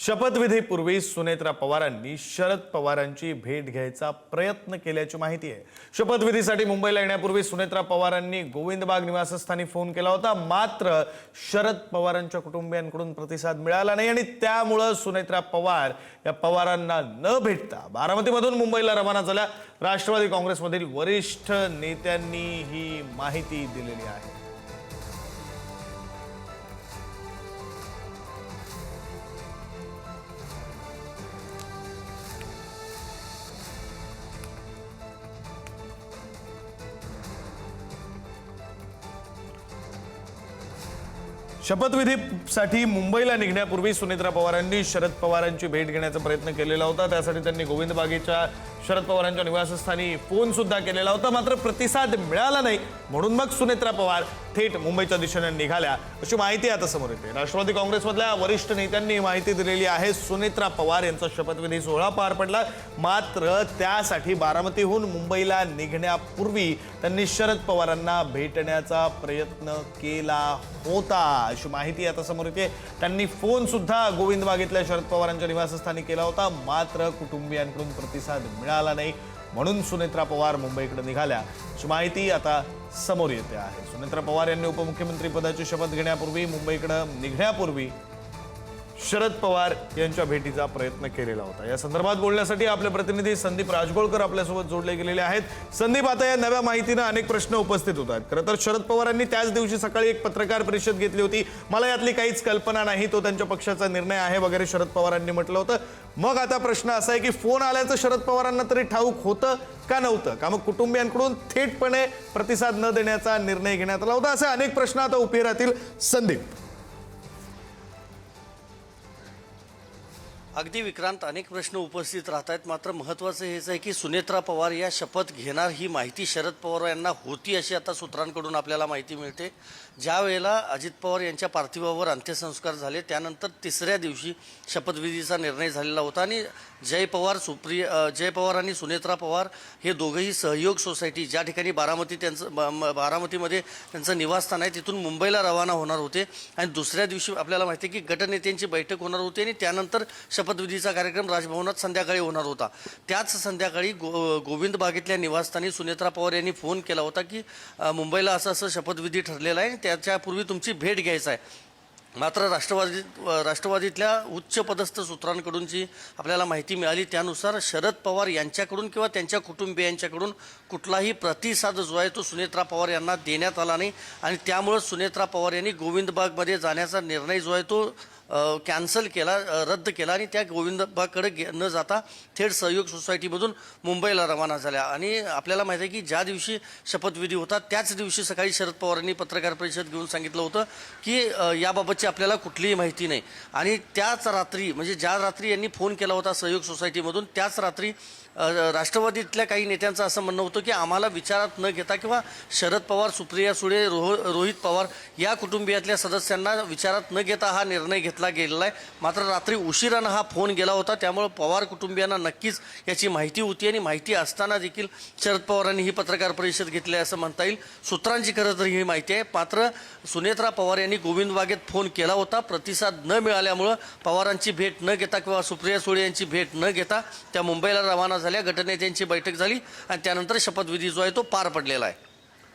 शपथविधीपूर्वी सुनेत्रा पवारांनी शरद पवारांची भेट घ्यायचा प्रयत्न केल्याची माहिती आहे। शपथविधीसाठी मुंबईला येण्यापूर्वी सुनेत्रा पवारांनी गोविंदबाग निवासस्थानी फोन केला होता, मात्र शरद पवारांच्या कुटुंबियांकडून प्रतिसाद मिळाला नाही आणि त्यामुळे सुनेत्रा पवार या पवारांना न भेटता बारामतीमधून मुंबईला रवाना झाल्या। राष्ट्रवादी काँग्रेसमधील वरिष्ठ नेत्यांनी ही माहिती दिलेली आहे। शपथविधीसाठी मुंबईला निघण्यापूर्वी सुनेत्रा पवारांनी शरद पवारांची भेट घेण्याचा प्रयत्न केलेला होता। त्यासाठी त्यांनी गोविंदबागेच्या शरद पवारांच्या निवासस्थानी फोन सुद्धा केलेला होता, मात्र प्रतिसाद मिळाला नाही। म्हणून मग सुनेत्रा पवार थेट मुंबईच्या दिशेने निघाल्या अशी माहिती आता समोर येते। राष्ट्रवादी काँग्रेसमधल्या वरिष्ठ नेत्यांनी माहिती दिलेली आहे। सुनेत्रा पवार यांचा शपथविधी सोहळा पार पडला, मात्र त्यासाठी बारामतीहून मुंबईला निघण्यापूर्वी त्यांनी शरद पवारांना भेटण्याचा प्रयत्न केला होता अशी माहिती आता समोर येते। त्यांनी फोन सुद्धा गोविंदबागेतल्या शरद पवारांच्या निवासस्थानी केला होता, मात्र कुटुंबियांकडून प्रतिसाद मिळाला नाही। म्हणून सुनेत्रा पवार मुंबईकडे निघाल्या अशी माहिती आता समोर येते आहे। सुनेत्रा पवार यांनी उपमुख्यमंत्री पदाची शपथ घेण्यापूर्वी मुंबईकडे निघण्यापूर्वी शरद पवार यांच्या भेटीचा प्रयत्न केलेला होता। या संदर्भात बोलण्यासाठी आपले प्रतिनिधी संदीप राजगोळकर आपल्यासोबत जोडले गेलेले आहेत। संदीप, आता या नव्या माहितीने अनेक प्रश्न उपस्थित होत आहेत। खरं तर शरद पवारांनी त्याच दिवशी सकाळी एक पत्रकार परिषद घेतली होती। मला यातली काहीच कल्पना नाही, तो त्यांच्या पक्षाचा निर्णय आहे वगैरे शरद पवारांनी म्हटलं होतं। मग आता प्रश्न असा आहे की फोन आल्याचं शरद पवारांना तरी ठाऊक होतं का नव्हतं का? मग कुटुंबियांकडून थेटपणे प्रतिसाद न देण्याचा निर्णय घेण्यात आला होता? असे अनेक प्रश्न आता उभे राहतील। संदीप, अगदी विक्रांत, अनेक प्रश्न उपस्थित राहत आहेत। मात्र महत्त्वाचं हेच आहे की सुनेत्रा पवार या शपथ घेणार ही माहिती शरद पवार यांना होती अशी आता सूत्रांकडून आपल्याला माहिती मिळते। ज्या वेळेला अजित पवार यांच्या पार्थिवावर अंत्यसंस्कार झाले त्यानंतर तिसऱ्या दिवशी शपथविधीचा निर्णय झालेला होता आणि जय पवार आणि सुनेत्रा पवार हे दोघंही सहयोग सोसायटी, ज्या ठिकाणी बारामतीमध्ये त्यांचं निवासस्थान आहे, तिथून मुंबईला रवाना होणार होते आणि दुसऱ्या दिवशी आपल्याला माहिती आहे की गटनेत्यांची बैठक होणार होती आणि त्यानंतर शपथविधीचा कार्यक्रम राजभवनात संध्याकाळी होणार होता। त्याच संध्याकाळी गोविंद बागेतल्या निवासस्थानी सुनेत्रा पवार यांनी फोन केला होता की मुंबईला असं शपथविधी ठरलेला आहे, त्याच्यापूर्वी तुमची भेट घ्यायचं आहे। मात्र राष्ट्रवादीतल्या उच्च पदस्थ सूत्रांकडून जी आपल्याला माहिती मिळाली त्यानुसार शरद पवार यांच्याकडून किंवा त्यांच्या कुटुंबियांच्याकडून कुठलाही प्रतिसाद जो आहे तो सुनेत्रा पवार यांना देण्यात आला नाही आणि त्यामुळे सुनेत्रा पवार यांनी गोविंदबागमध्ये जाण्याचा निर्णय जो आहे तो कॅन्सल केला, रद्द केला आणि त्या गोविंदबागकडे न जाता थेट सहयोग सोसायटीमधून मुंबईला रवाना झाल्या। आणि आपल्याला माहिती आहे की ज्या दिवशी शपथविधी होता त्याच दिवशी सकाळी शरद पवारांनी पत्रकार परिषद घेऊन सांगितलं होतं की याबाबतची आपल्याला कुठलीही माहिती नाही आणि त्याच रात्री, म्हणजे ज्या रात्री यांनी फोन केला होता सहयोग सोसायटीमधून, त्याच रात्री राष्ट्रवादीतल्या काही नेत्यांचं असं म्हणणं होतं की आम्हाला विचारात न घेता किंवा शरद पवार, सुप्रिया सुळे, रोहित पवार या कुटुंबियातल्या सदस्यांना विचारात न घेता हा निर्णय घेतला गेलेला आहे। मात्र रात्री उशिरानं हा फोन गेला होता, त्यामुळे पवार कुटुंबियांना नक्कीच याची माहिती होती आणि माहिती असताना देखील शरद पवारांनी ही पत्रकार परिषद घेतली असं म्हणता येईल। सूत्रांची खरं तर ही माहिती आहे। मात्र सुनेत्रा पवार यांनी गोविंदबागेत फोन केला होता, प्रतिसाद न मिळाल्यामुळं पवारांची भेट न घेता किंवा सुप्रिया सुळे यांची भेट न घेता त्या मुंबईला रवाना झाल्या। गटनेत्यांची बैठक झाली आणि त्यानंतर शपथविधी जो आहे तो पार पडलेला आहे।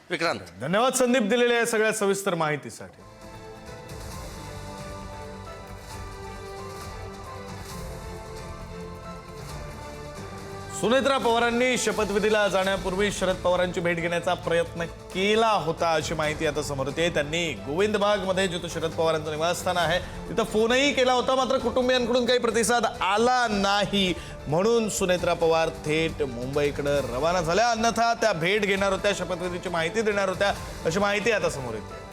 विक्रांत, धन्यवाद संदीप दिलेल्या या सगळ्या सविस्तर माहितीसाठी। सुनेत्रा पवारांनी शपथविधीला जाण्यापूर्वी शरद पवारांची भेट घेण्याचा प्रयत्न केला होता अशी माहिती आता समोर येते। त्यांनी गोविंदबागमध्ये जिथं शरद पवारांचं निवासस्थान आहे तिथं फोनही केला होता, मात्र कुटुंबियांकडून काही प्रतिसाद आला नाही। म्हणून सुनेत्रा पवार थेट मुंबईकडे रवाना झाल्या, अन्यथा त्या भेट घेणार होत्या, शपथविधीची माहिती देणार होत्या अशी माहिती आता समोर येते।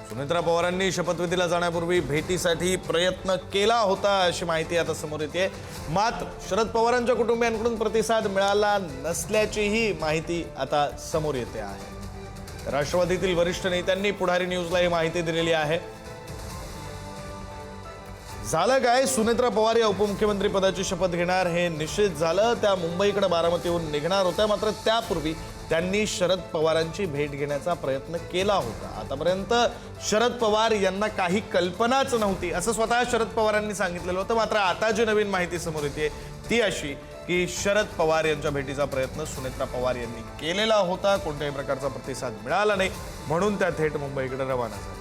सुनेत्रा पवारांनी शपथविधीला जाण्यापूर्वी भेटीसाठी प्रयत्न केला होता अशी माहिती आता समोर येते। मात्र शरद पवारांच्या कुटुंबियांकडून प्रतिसाद मिळाला नसल्याचीही माहिती आता समोर येते आहे। राष्ट्रवादीतील वरिष्ठ नेत्यांनी पुढारी न्यूजला ही माहिती दिलेली आहे। झालं काय, सुनेत्रा पवार या उपमुख्यमंत्री पदाची शपथ घेणार हे निश्चित झालं। त्या मुंबईकडे बारामतीहून निघणार होत्या, मात्र त्यापूर्वी त्यांनी शरद पवारांची भेट घेण्याचा प्रयत्न केला होता. आतापर्यंत शरद पवार यांना काही कल्पनाच नव्हती असं स्वतः शरद पवारांनी सांगितलेलं होतं. मात्र आता जी नवीन माहिती समोर येते ती अशी की शरद पवार यांच्या भेटीचा प्रयत्न सुनेत्रा पवार यांनी केलेला होता. कोणत्याही प्रकारचा प्रतिसाद मिळाला नाही म्हणून त्या थेट मुंबईकडे रवाना झाल्या.